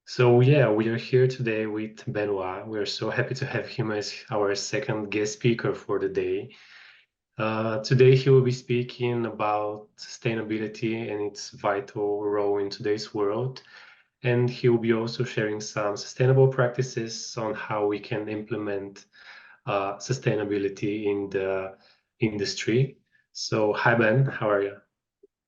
So yeah, we are here today with Benoit. We're so happy to have him as our second guest speaker for the day. Today he will be speaking about sustainability and its vital role in today's world. And he will be also sharing some sustainable practices on how we can implement sustainability in the industry. So hi Ben, how are you?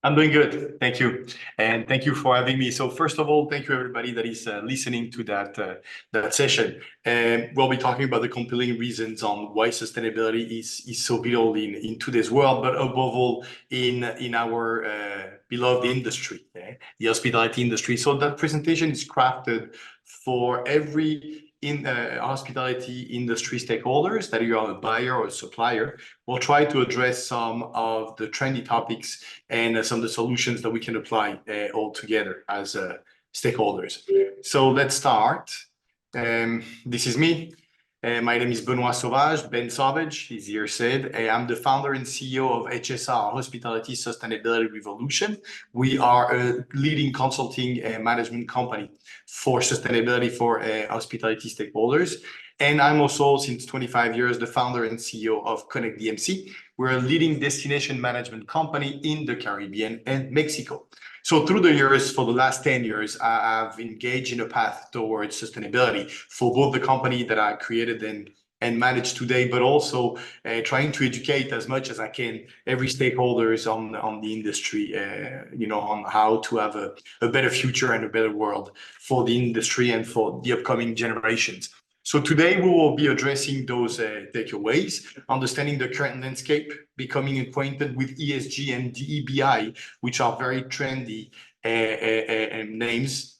I'm doing good. Thank you. And thank you for having me. So first of all, thank you everybody that is listening to that session. And we'll be talking about the compelling reasons on why sustainability is so vital in today's world, but above all in our beloved industry, the hospitality industry. So that presentation is crafted for every hospitality industry stakeholders, that you are a buyer or a supplier. We'll try to address some of the trendy topics and some of the solutions that we can apply all together as stakeholders. So let's start. This is me. My name is Benoit Sauvage, Ben Sauvage, as here said. I'm the founder and CEO of HSR, Hospitality Sustainability Revolution. We are a leading consulting and management company for sustainability for hospitality stakeholders. And I'm also, since 25 years, the founder and CEO of Connect DMC. We're a leading destination management company in the Caribbean and Mexico. So through the years, for the last 10 years, I've engaged in a path towards sustainability for both the company that I created and manage today, but also trying to educate as much as I can every stakeholders on the industry, on how to have a better future and a better world for the industry and for the upcoming generations. So today we will be addressing those takeaways, understanding the current landscape, becoming acquainted with ESG and DEBI, which are very trendy names.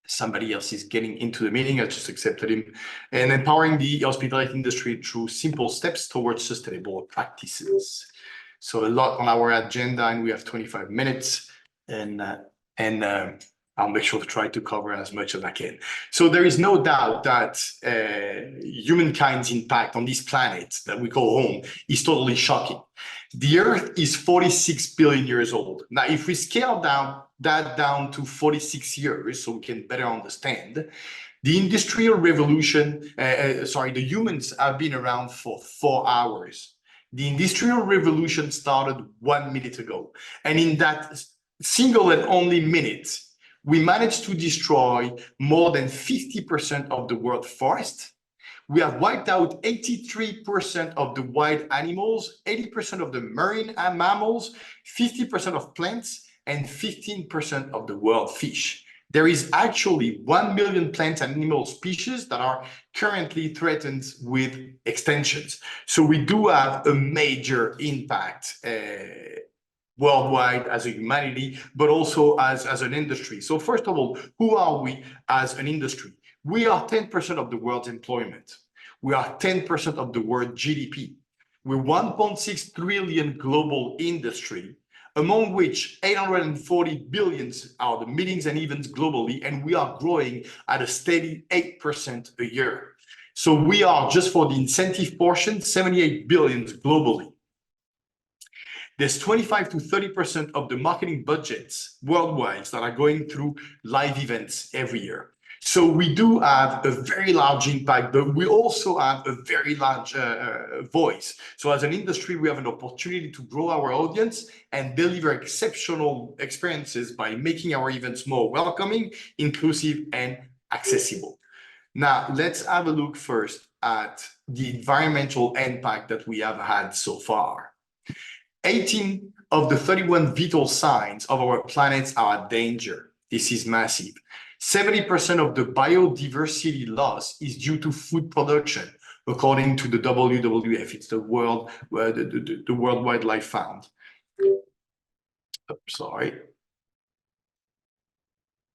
Somebody else is getting into the meeting. I just accepted him. And empowering the hospitality industry through simple steps towards sustainable practices. So a lot on our agenda, and we have 25 minutes. And I'll make sure to try to cover as much as I can. So there is no doubt that humankind's impact on this planet that we call home is totally shocking. The Earth is 46 billion years old. Now, if we scale that down to 46 years, so we can better understand, the industrial revolution, the humans have been around for 4 hours. The industrial revolution started 1 minute ago. And in that single and only minute, we managed to destroy more than 50% of the world forest. We have wiped out 83% of the wild animals, 80% of the marine mammals, 50% of plants, and 15% of the world fish. There is actually 1 million plant and animal species that are currently threatened with extinctions. So we do have a major impact worldwide as a humanity, but also as an industry. So first of all, who are we as an industry? We are 10% of the world's employment. We are 10% of the world GDP. We're 1.6 trillion global industry, among which 840 billions are the meetings and events globally, and we are growing at a steady 8% a year. So we are, just for the incentive portion, 78 billions globally. There's 25 to 30% of the marketing budgets worldwide that are going through live events every year. So we do have a very large impact, but we also have a very large voice. So as an industry, we have an opportunity to grow our audience and deliver exceptional experiences by making our events more welcoming, inclusive, and accessible. Now, let's have a look first at the environmental impact that we have had so far. 18 of the 31 vital signs of our planet are in danger. This is massive. 70% of the biodiversity loss is due to food production, according to the WWF. It's the World Wildlife Fund. Sorry.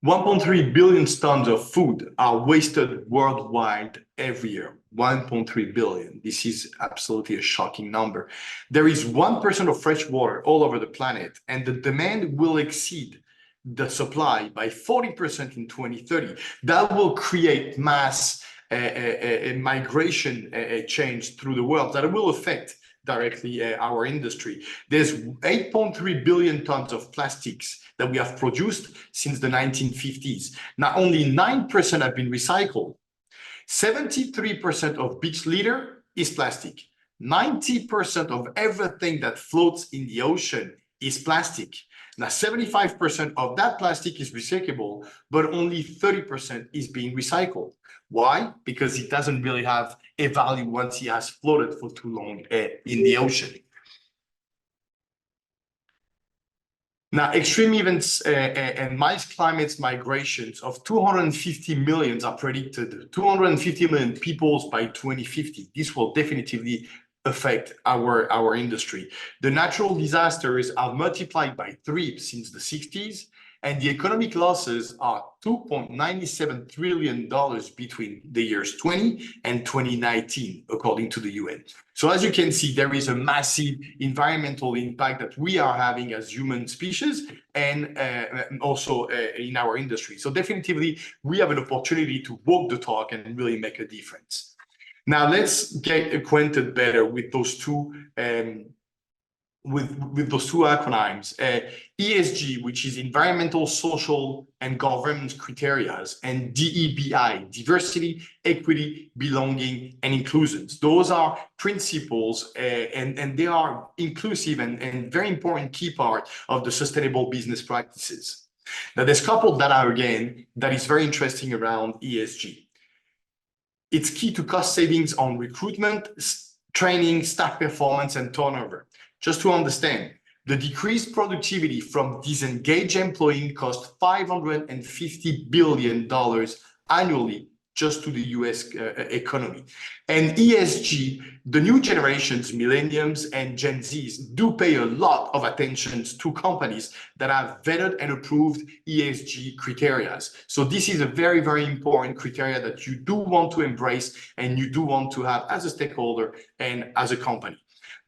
1.3 billion tons of food are wasted worldwide every year. 1.3 billion. This is absolutely a shocking number. There is 1% of fresh water all over the planet, and the demand will exceed the supply by 40% in 2030. That will create mass migration change through the world that will affect directly our industry. There's 8.3 billion tons of plastics that we have produced since the 1950s. Now, only 9% have been recycled. 73% of beach litter is plastic. 90% of everything that floats in the ocean is plastic. Now, 75% of that plastic is recyclable, but only 30% is being recycled. Why? Because it doesn't really have a value once it has floated for too long in the ocean. Now, extreme events and mass climate migrations of 250 million are predicted, 250 million people by 2050. This will definitively affect our industry. The natural disasters are multiplied by 3 since the 60s, and the economic losses are $2.97 trillion between the years 20 and 2019, according to the UN. So as you can see, there is a massive environmental impact that we are having as human species and also in our industry. So definitively, we have an opportunity to walk the talk and really make a difference. Now, let's get acquainted better with those two with those two acronyms, ESG, which is environmental, social, and governance criteria, and DEBI, diversity, equity, belonging, and inclusions. Those are principles, and they are inclusive and very important key part of the sustainable business practices. Now, there's a couple that are, again, that is very interesting around ESG. It's key to cost savings on recruitment, training, staff performance, and turnover. Just to understand, the decreased productivity from disengaged employees cost $550 billion annually just to the US economy. And ESG, the new generations, millennials and Gen Zs, do pay a lot of attention to companies that have vetted and approved ESG criteria. So this is a very, very important criteria that you do want to embrace and you do want to have as a stakeholder and as a company.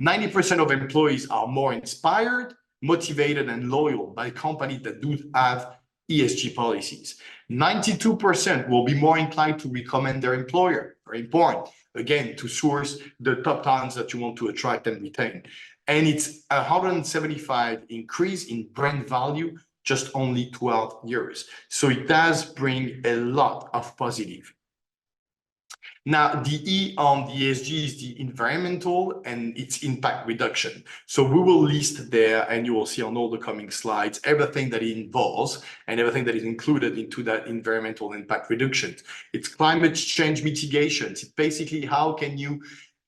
90% of employees are more inspired, motivated, and loyal by companies that do have ESG policies. 92% will be more inclined to recommend their employer. Very important, again, to source the top talents that you want to attract and retain. And it's 175 increase in brand value, just only 12 years. So it does bring a lot of positive. Now, the E on the ESG is the environmental and its impact reduction. So we will list there, and you will see on all the coming slides, everything that it involves and everything that is included into that environmental impact reduction. It's climate change mitigations. It's basically how can you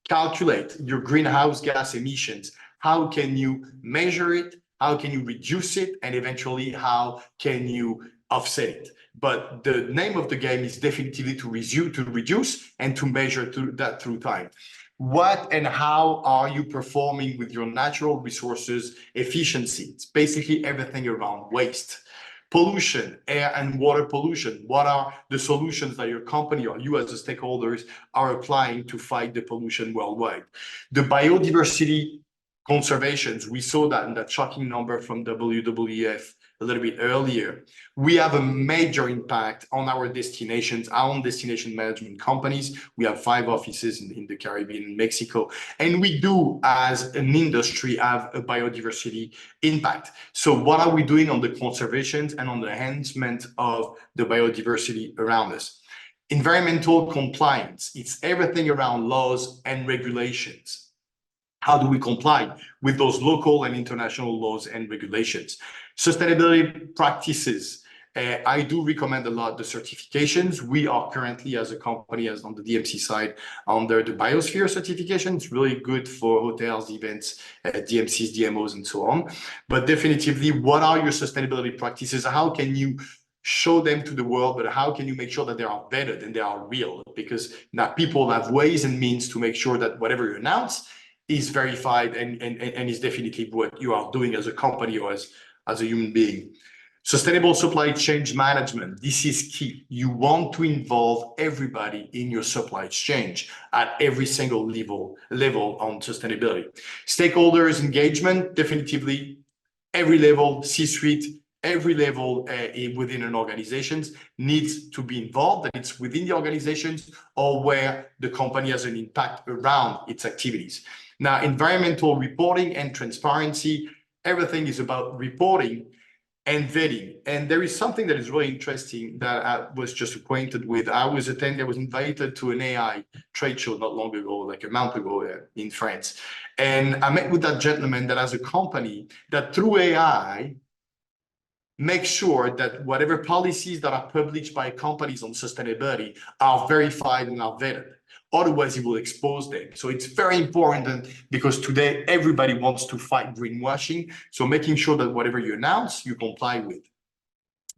calculate your greenhouse gas emissions? How can you measure it? How can you reduce it? And eventually, how can you offset it? But the name of the game is definitively to reduce and to measure that through time. What and how are you performing with your natural resources efficiency? It's basically everything around waste, pollution, air and water pollution. What are the solutions that your company or you as the stakeholders are applying to fight the pollution worldwide? The biodiversity conservations, we saw that in that shocking number from WWF a little bit earlier. We have a major impact on our destinations, our own destination management companies. We have 5 offices in the Caribbean and Mexico. And we do, as an industry, have a biodiversity impact. So what are we doing on the conservation and on the enhancement of the biodiversity around us? Environmental compliance, it's everything around laws and regulations. How do we comply with those local and international laws and regulations? Sustainability practices. I do recommend a lot the certifications. We are currently, as a company, as on the DMC side, under the Biosphere certification. It's really good for hotels, events, DMCs, DMOs, and so on. But definitively, what are your sustainability practices? How can you show them to the world, but how can you make sure that they are vetted and they are real? Because now people have ways and means to make sure that whatever you announce is verified and is definitely what you are doing as a company or as a human being. Sustainable supply chain management. This is key. You want to involve everybody in your supply chain at every single level on sustainability. Stakeholders engagement, definitively every level, C-suite, every level within an organization needs to be involved, that it's within the organizations or where the company has an impact around its activities. Now, environmental reporting and transparency, everything is about reporting and vetting. And there is something that is really interesting that I was just acquainted with. I was invited to an AI trade show not long ago, like a month ago in France. And I met with that gentleman that has a company that through AI make sure that whatever policies that are published by companies on sustainability are verified and are vetted. Otherwise, it will expose them. So it's very important because today everybody wants to fight greenwashing. So making sure that whatever you announce, you comply with.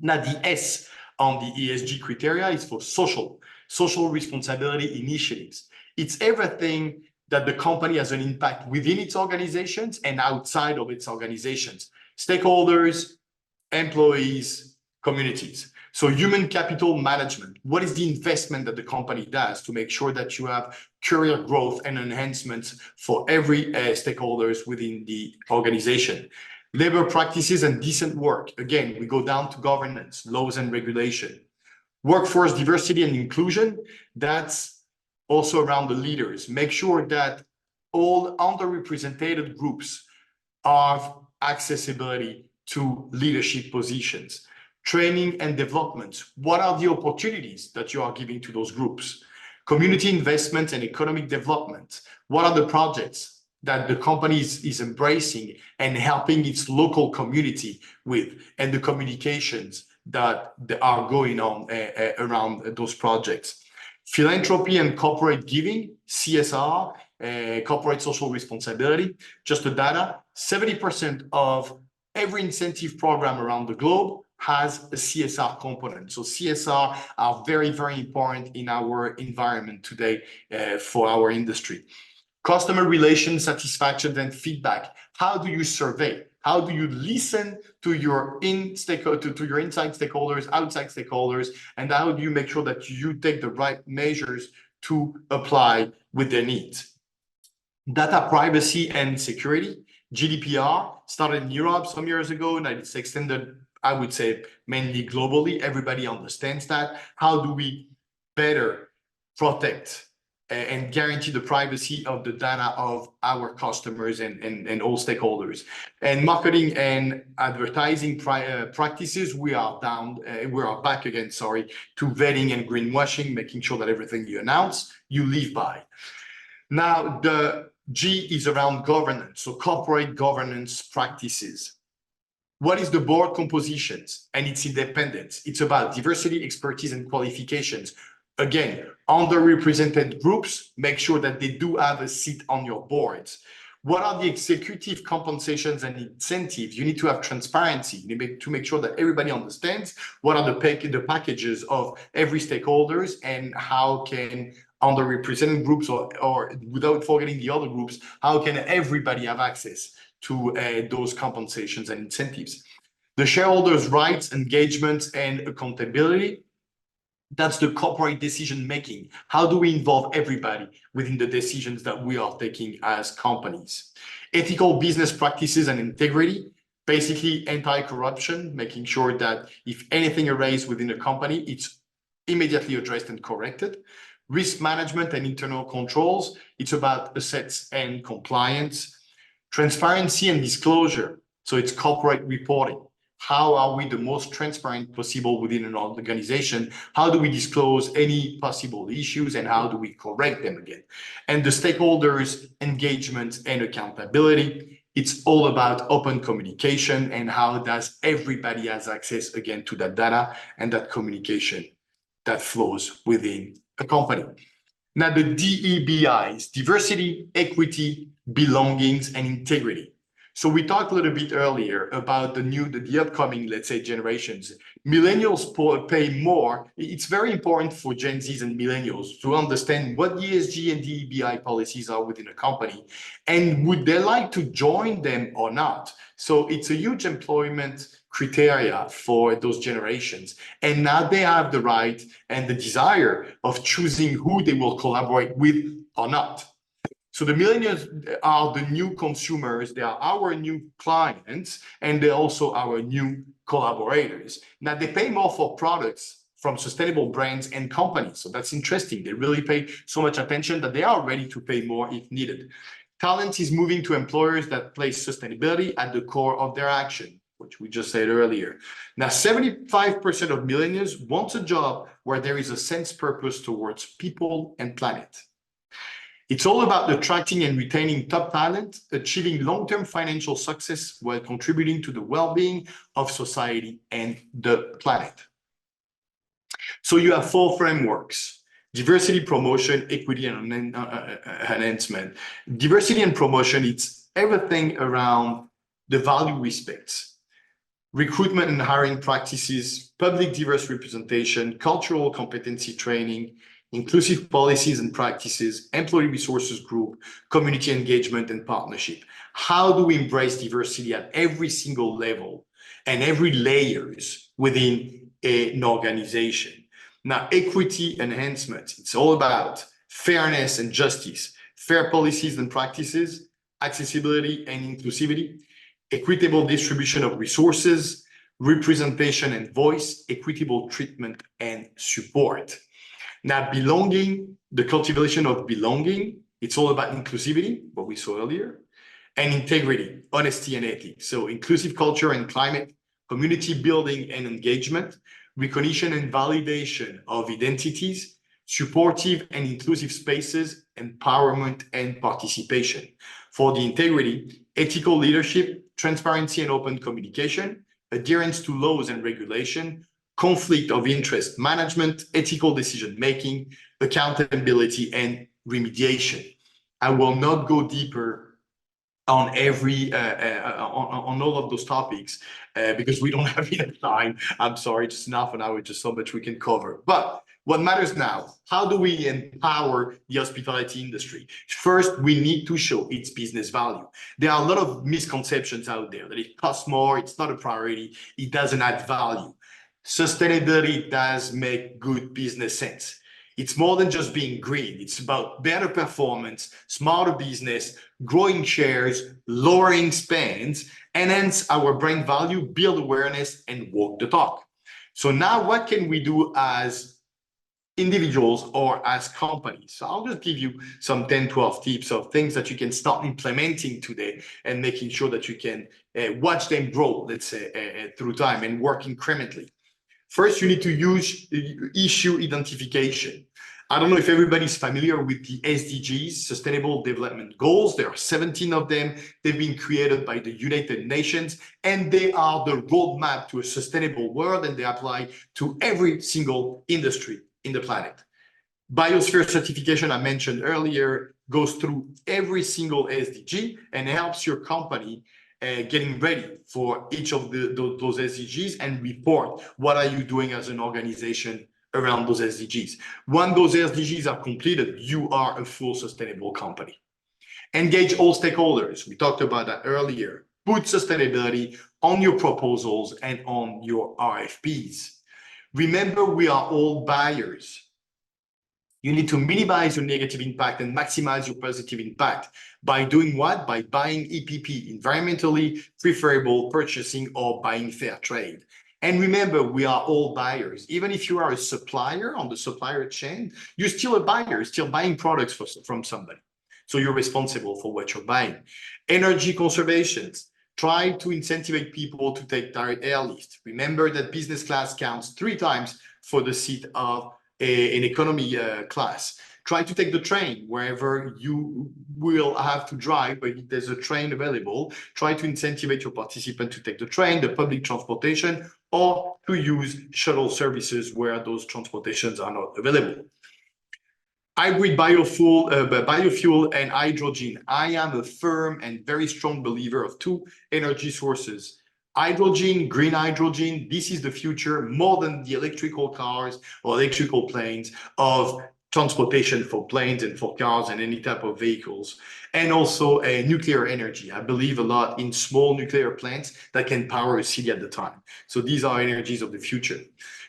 Now, the S on the ESG criteria is for social responsibility initiatives. It's everything that the company has an impact within its organizations and outside of its organizations. Stakeholders, employees, communities. So human capital management, what is the investment that the company does to make sure that you have career growth and enhancements for every stakeholders within the organization? Labor practices and decent work. Again, we go down to governance, laws and regulation. Workforce diversity and inclusion, that's also around the leaders. Make sure that all underrepresented groups have accessibility to leadership positions. Training and development. What are the opportunities that you are giving to those groups? Community investment and economic development. What are the projects that the company is embracing and helping its local community with, and the communications that are going on around those projects? Philanthropy and corporate giving, CSR, corporate social responsibility. Just the data, 70% of every incentive program around the globe has a CSR component. So CSR are very, very important in our environment today for our industry. Customer relations, satisfaction, and feedback. How do you survey? How do you listen to your inside stakeholders, outside stakeholders, and how do you make sure that you take the right measures to apply with their needs? Data privacy and security. GDPR started in Europe some years ago, and it's extended, I would say, mainly globally. Everybody understands that. How do we better protect and guarantee the privacy of the data of our customers and all stakeholders? And marketing and advertising practices, we are back again, sorry, to vetting and greenwashing, making sure that everything you announce, you live by. Now, the G is around governance, so corporate governance practices. What is the board compositions and its independence? It's about diversity, expertise, and qualifications. Again, underrepresented groups, make sure that they do have a seat on your boards. What are the executive compensations and incentives? You need to have transparency. You need to make sure that everybody understands what are the packages of every stakeholders and how can underrepresented groups or without forgetting the other groups, how can everybody have access to those compensations and incentives? The shareholders' rights, engagement, and accountability. That's the corporate decision making. How do we involve everybody within the decisions that we are taking as companies? Ethical business practices and integrity. Basically, anti-corruption, making sure that if anything arises within a company, it's immediately addressed and corrected. Risk management and internal controls. It's about assets and compliance. Transparency and disclosure. So it's corporate reporting. How are we the most transparent possible within an organization? How do we disclose any possible issues and how do we correct them again? And the stakeholders' engagement and accountability. It's all about open communication and how does everybody has access again to that data and that communication that flows within a company. Now, the DEBIs, diversity, equity, belongings, and integrity. So we talked a little bit earlier about the upcoming, let's say, generations. Millennials pay more. It's very important for Gen Zs and millennials to understand what ESG and DEBI policies are within a company and would they like to join them or not. So it's a huge employment criteria for those generations. And now they have the right and the desire of choosing who they will collaborate with or not. So the millennials are the new consumers, they are our new clients, and they're also our new collaborators. Now, they pay more for products from sustainable brands and companies. So that's interesting. They really pay so much attention that they are ready to pay more if needed. Talent is moving to employers that place sustainability at the core of their action, which we just said earlier. Now, 75% of millennials want a job where there is a sense purpose towards people and planet. It's all about attracting and retaining top talent, achieving long-term financial success while contributing to the well-being of society and the planet. So you have 4 frameworks: diversity, promotion, equity, and enhancement. Diversity and promotion, it's everything around the value respects, recruitment and hiring practices, public diverse representation, cultural competency training, inclusive policies and practices, employee resources group, community engagement and partnership. How do we embrace diversity at every single level and every layers within an organization? Now, equity enhancement, it's all about fairness and justice, fair policies and practices, accessibility and inclusivity, equitable distribution of resources, representation and voice, equitable treatment and support. Now, belonging, the cultivation of belonging, it's all about inclusivity, what we saw earlier, and integrity, honesty and ethics. So inclusive culture and climate, community building and engagement, recognition and validation of identities, supportive and inclusive spaces, empowerment and participation. For the integrity, ethical leadership, transparency and open communication, adherence to laws and regulation, conflict of interest management, ethical decision-making, accountability, and remediation. I will not go deeper on every on all of those topics because we don't have enough time. I'm sorry, just half an hour, just so much we can cover. But what matters now, how do we empower the hospitality industry? First, we need to show its business value. There are a lot of misconceptions out there that it costs more, it's not a priority, it doesn't add value. Sustainability does make good business sense. It's more than just being green. It's about better performance, smarter business, growing shares, lowering spends, enhance our brand value, build awareness, and walk the talk. So now what can we do as individuals or as companies? So I'll just give you some 10, 12 tips of things that you can start implementing today and making sure that you can watch them grow, let's say, through time and work incrementally. First, you need to use issue identification. I don't know if everybody's familiar with the SDGs, Sustainable Development Goals. There are 17 of them. They've been created by the United Nations, and they are the roadmap to a sustainable world, and they apply to every single industry in the planet. Biosphere certification, I mentioned earlier, goes through every single SDG and helps your company getting ready for each of those SDGs and report what are you doing as an organization around those SDGs. When those SDGs are completed, you are a full sustainable company. Engage all stakeholders. We talked about that earlier. Put sustainability on your proposals and on your RFPs. Remember, we are all buyers. You need to minimize your negative impact and maximize your positive impact. By doing what? By buying EPP, environmentally preferable purchasing, or buying fair trade. And remember, we are all buyers. Even if you are a supplier on the supplier chain, you're still a buyer, still buying products from somebody. So you're responsible for what you're buying. Energy conservation. Try to incentivize people to take direct airlift. Remember that business class counts 3 times for the seat of an economy class. Try to take the train wherever you will have to drive, but if there's a train available, try to incentivize your participant to take the train, the public transportation, or to use shuttle services where those transportations are not available. Hybrid biofuel and hydrogen. I am a firm and very strong believer of 2 energy sources. Hydrogen, green hydrogen, this is the future more than the electrical cars or electrical planes of transportation for planes and for cars and any type of vehicles. And also nuclear energy. I believe a lot in small nuclear plants that can power a city at the time. So these are energies of the future.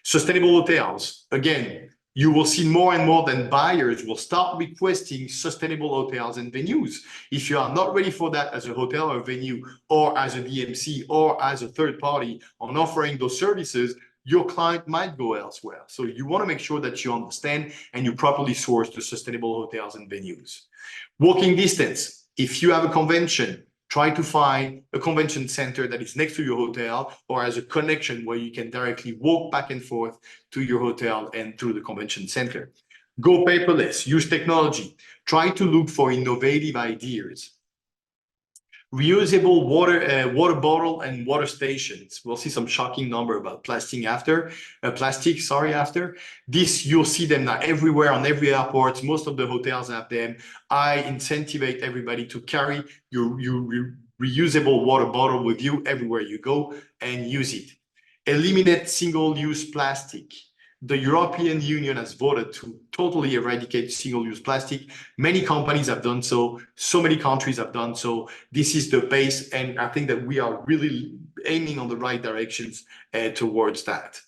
Sustainable hotels. Again, You will see more and more that buyers will start requesting sustainable hotels and venues. If you are not ready for that as a hotel or venue, or as a DMC, or as a third party on offering those services, your client might go elsewhere. So you want to make sure that you understand and you properly source the sustainable hotels and venues. Walking distance. If you have a convention, try to find a convention center that is next to your hotel or as a connection where you can directly walk back and forth to your hotel and to the convention center. Go paperless, use technology. Try to look for innovative ideas. Reusable water bottle and water stations. We'll see some shocking number about plastic after. This, you'll see them now everywhere on every airport. Most of the hotels have them. I incentivize everybody to carry your reusable water bottle with you everywhere you go and use it. Eliminate single-use plastic. The European Union has voted to totally eradicate single-use plastic. Many companies have done so. So many countries have done so. This is the base, and I think that we are really aiming on the right directions towards that.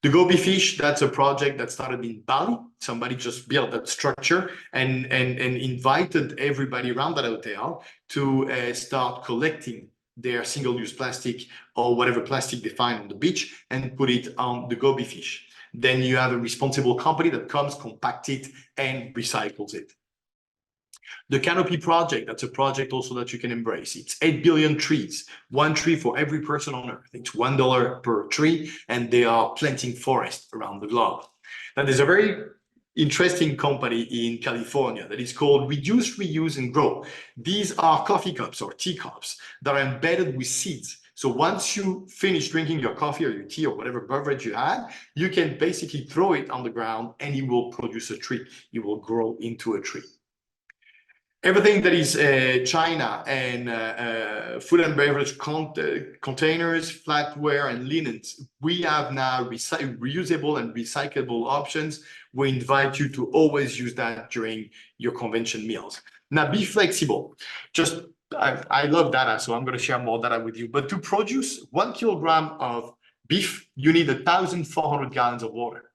The Gobi Fish, that's a project that started in Bali. Somebody just built that structure and invited everybody around that hotel to start collecting their single-use plastic or whatever plastic they find on the beach and put it on the Gobi Fish. Then you have a responsible company that comes, compacts it, and recycles it. The Canopy Project, that's a project also that you can embrace. It's 8 billion trees, one tree for every person on Earth. It's $1 per tree, and they are planting forests around the globe. Now, there's a very interesting company in California that is called Reduce, Reuse, and Grow. These are coffee cups or teacups that are embedded with seeds. So once you finish drinking your coffee or your tea or whatever beverage you had, you can basically throw it on the ground and it will produce a tree. It will grow into a tree. Everything that is China and food and beverage containers, flatware, and linens, we have now reusable and recyclable options. We invite you to always use that during your convention meals. Now, be flexible. I love data, so I'm going to share more data with you. But to produce 1 kilogram of beef, you need 1,400 gallons of water.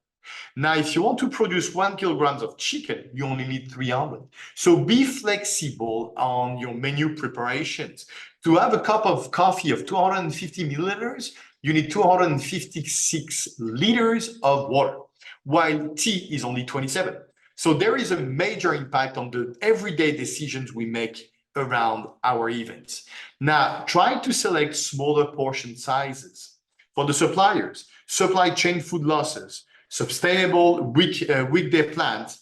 Now, if you want to produce 1 kilogram of chicken, you only need 300. So be flexible on your menu preparations. To have a cup of coffee of 250 milliliters, you need 256 liters of water, while tea is only 27. So there is a major impact on the everyday decisions we make around our events. Now, try to select smaller portion sizes. For the suppliers, supply chain food losses, sustainable weekday plans,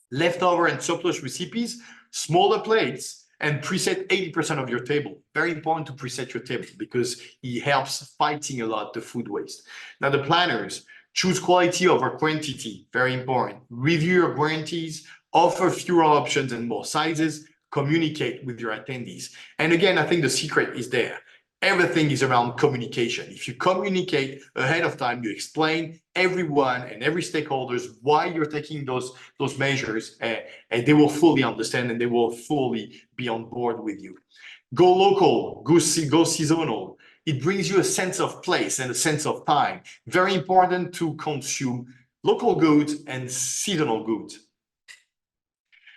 leftover and surplus recipes, smaller plates, and preset 80% of your table. Very important to preset your table because it helps fighting a lot the food waste. Now, the planners, choose quality over quantity. Very important. Review your guarantees, offer fewer options and more sizes, communicate with your attendees. And again, I think the secret is there. Everything is around communication. If you communicate ahead of time, you explain everyone and every stakeholders why you're taking those measures, and they will fully understand and they will fully be on board with you. Go local, go seasonal. It brings you a sense of place and a sense of time. Very important to consume local goods and seasonal goods.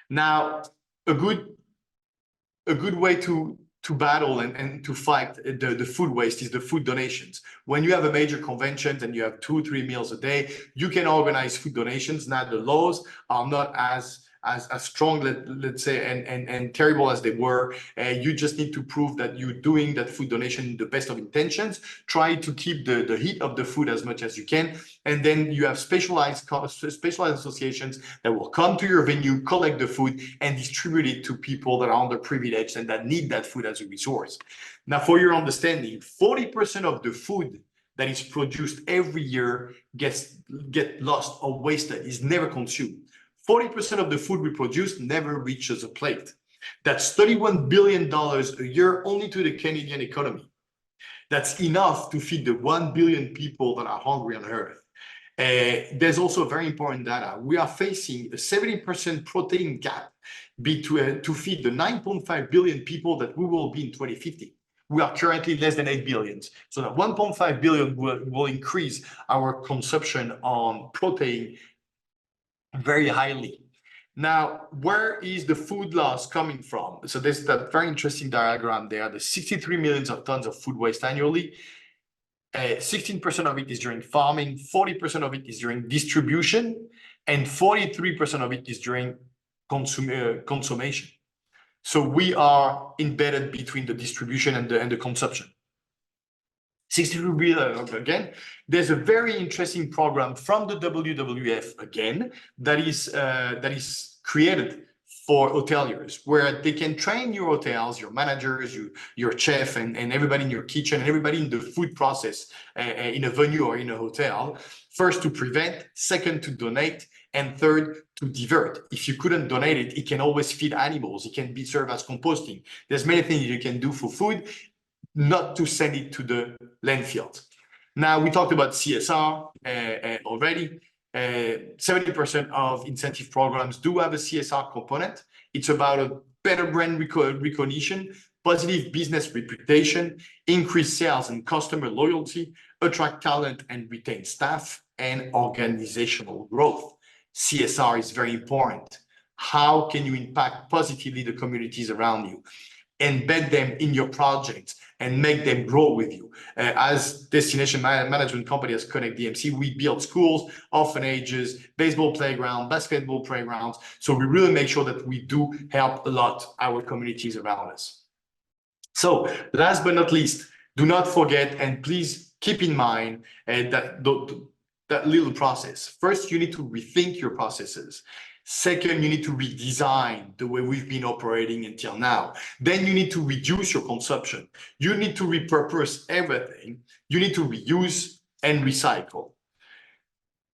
Now, a good way to battle and to fight the food waste is the food donations. When you have a major convention and you have 2-3 meals a day, you can organize food donations. Now, the laws are not as strong, let's say, and terrible as they were. You just need to prove that you're doing that food donation in the best of intentions. Try to keep the heat of the food as much as you can. And then you have specialized associations that will come to your venue, collect the food, and distribute it to people that are underprivileged and that need that food as a resource. Now, for your understanding, 40% of the food that is produced every year gets lost or wasted, is never consumed. 40% of the food we produce never reaches a plate. That's $31 billion a year only to the Canadian economy. That's enough to feed the 1 billion people that are hungry on Earth. There's also very important data. We are facing a 70% protein gap to feed the 9.5 billion people that we will be in 2050. We are currently less than 8 billion. So that 1.5 billion will increase our consumption on protein very highly. Now, where is the food loss coming from? So there's that very interesting diagram there. The 63 million of tons of food waste annually. 16% of it is during farming, 40% of it is during distribution, and 43% of it is during consummation. So we are embedded between the distribution and the consumption. 63 billion again. There's a very interesting program from the WWF again that is created for hoteliers, where they can train your hotels, your managers, your chef, and everybody in your kitchen, and everybody in the food process in a venue or in a hotel. First, to prevent, second, to donate, and third, to divert. If you couldn't donate it, it can always feed animals. It can be served as composting. There's many things you can do for food, not to send it to the landfill. Now, we talked about CSR already. 70% of incentive programs do have a CSR component. It's about a better brand recognition, positive business reputation, increased sales and customer loyalty, attract talent and retain staff, and organizational growth. CSR is very important. How can you impact positively the communities around you? Embed them in your projects and make them grow with you. As destination management company, as Connect DMC, we build schools, orphanages, baseball playground, basketball playgrounds. So we really make sure that we do help a lot our communities around us. So last but not least, do not forget, and please keep in mind that little process. First, you need to rethink your processes. Second, you need to redesign the way we've been operating until now. Then you need to reduce your consumption. You need to repurpose everything. You need to reuse and recycle.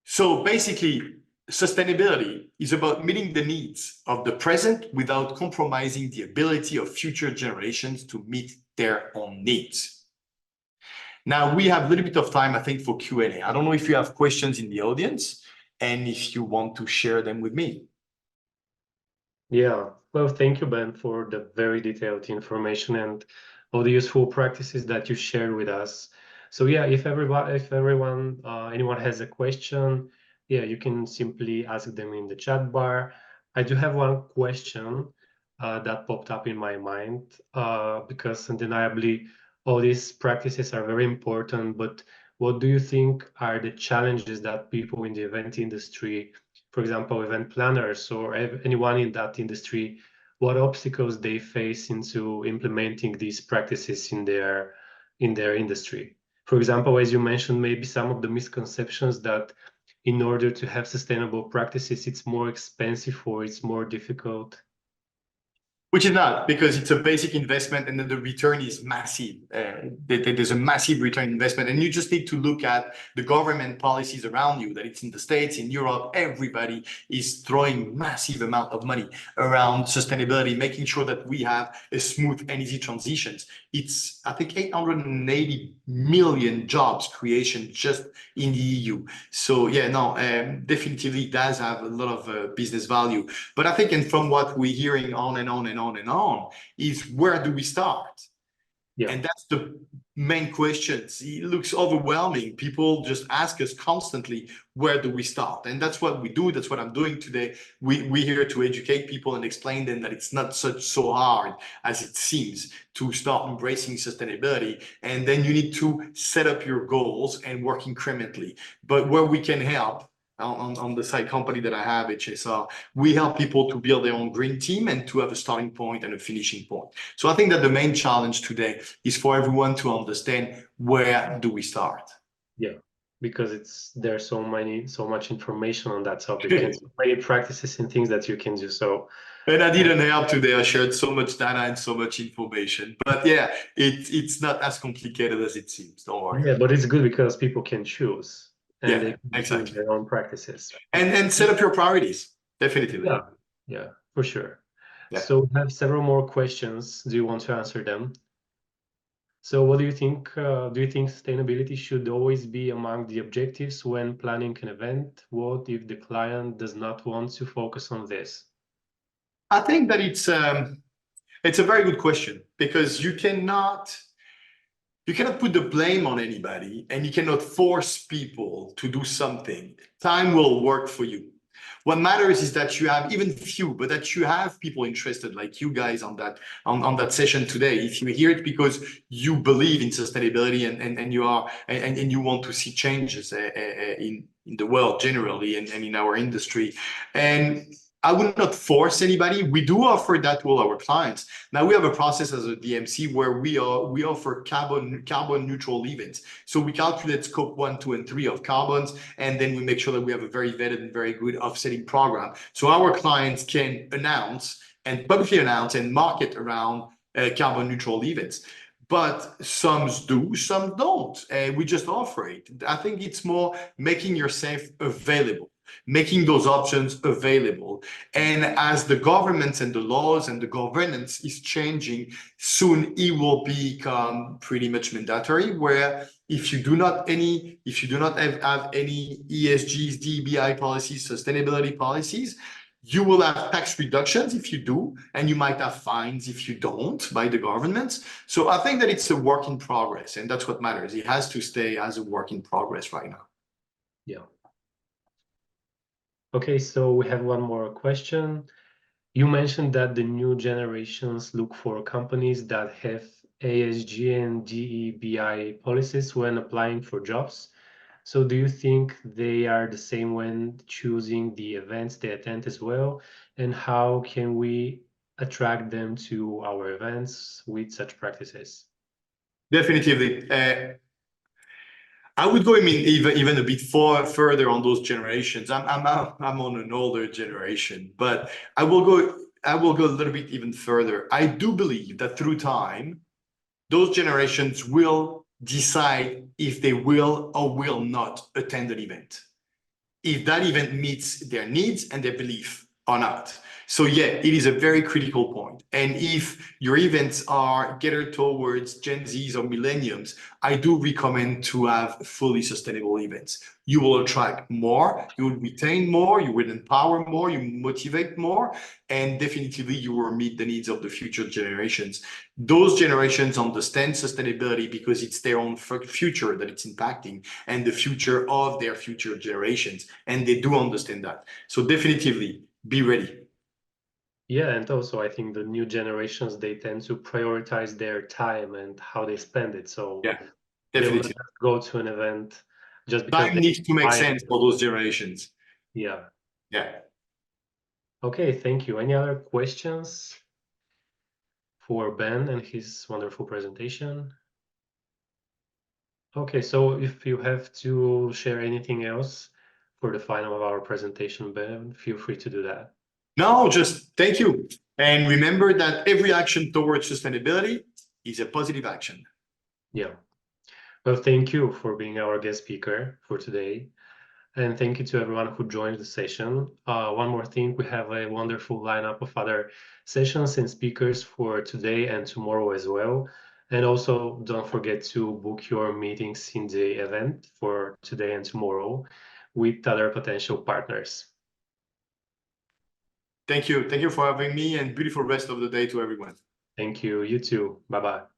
So basically, sustainability is about meeting the needs of the present without compromising the ability of future generations to meet their own needs. Now, we have a little bit of time, I think, for Q&A. I don't know if you have questions in the audience and if you want to share them with me. Yeah, well, thank you, Ben, for the very detailed information and all the useful practices that you shared with us. So yeah, if anyone has a question, yeah, you can simply ask them in the chat bar. I do have one question that popped up in my mind because undeniably all these practices are very important, but what do you think are the challenges that people in the event industry, for example, event planners or anyone in that industry, what obstacles they face into implementing these practices in their industry? For example, as you mentioned, maybe some of the misconceptions that in order to have sustainable practices, it's more expensive or it's more difficult. Which is not, because it's a basic investment and then the return is massive. There's a massive return investment, and you just need to look at the government policies around you, that it's in the States, in Europe, everybody is throwing massive amount of money around sustainability, making sure that we have a smooth and easy transitions. It's, I think, 880 million jobs creation just in the EU. So yeah, no, definitely does have a lot of business value. But I think, and from what we're hearing on and on and on, is where do we start? Yeah. And that's the main question. It looks overwhelming. People just ask us constantly, where do we start? And that's what we do. That's what I'm doing today. We're here to educate people and explain them that it's not so hard as it seems to start embracing sustainability. And then you need to set up your goals and work incrementally. But where we can help, on the side company that I have, HSR, we help people to build their own green team and to have a starting point and a finishing point. So I think that the main challenge today is for everyone to understand, where do we start? Yeah, because there's so much information on that topic and so many practices and things that you can do. So, and I didn't help today. I shared so much data and so much information, but yeah, it's not as complicated as it seems. Don't worry. Yeah, but it's good because people can choose. And they can choose their own practices. And set up your priorities, definitely. Yeah, for sure. Yeah. So we have several more questions. Do you want to answer them? So what do you think? Do you think sustainability should always be among the objectives when planning an event? What if the client does not want to focus on this? I think that it's a very good question, because you cannot put the blame on anybody, and you cannot force people to do something. Time will work for you. What matters is that you have even few, but that you have people interested like you guys on that session today. If you hear it because you believe in sustainability and you want to see changes in the world generally and in our industry. And I would not force anybody. We do offer that to all our clients. Now we have a process as a DMC where we offer carbon neutral events. So we calculate scope 1, 2, and 3 of carbons, and then we make sure that we have a very vetted and very good offsetting program. So our clients can announce and publicly announce and market around carbon neutral events. But some do, some don't. We just offer it. I think it's more making yourself available, making those options available. And as the governments and the laws and the governance is changing, soon it will become pretty much mandatory, where if you do not have any ESGs, DEBI policies, sustainability policies, you will have tax reductions if you do, and you might have fines if you don't by the governments. So I think that it's a work in progress, and that's what matters. It has to stay as a work in progress right now. Yeah. Okay, so we have one more question. You mentioned that the new generations look for companies that have ESG and DEBI policies when applying for jobs. So do you think they are the same when choosing the events they attend as well? And how can we attract them to our events with such practices? Definitively. I would go even a bit further on those generations. I'm on an older generation, but I will go a little bit even further. I do believe that through time, those generations will decide if they will or will not attend an event, if that event meets their needs and their belief or not. So yeah, it is a very critical point. And if your events are geared towards Gen Zs or millennials, I do recommend to have fully sustainable events. You will attract more, you will retain more, you will empower more, you motivate more, and definitively you will meet the needs of the future generations. Those generations understand sustainability because it's their own future that it's impacting and the future of their future generations. And they do understand that. So definitively be ready. Yeah, and also I think the new generations, they tend to prioritize their time and how they spend it. So Yeah, they will not definitely. just go to an event just because Time they needs to make find sense for those generations. Yeah. Yeah. Okay, thank you. Any other questions for Ben and his wonderful presentation? Okay, so if you have to share anything else for the final of our presentation, Ben, feel free to do that. No, just thank you. And remember that every action towards sustainability is a positive action. Yeah. Well, thank you for being our guest speaker for today. And thank you to everyone who joined the session. One more thing, we have a wonderful lineup of other sessions and speakers for today and tomorrow as well. And also don't forget to book your meetings in the event for today and tomorrow with other potential partners. Thank you. Thank you for having me and beautiful rest of the day to everyone. Thank you. You too. Bye-bye.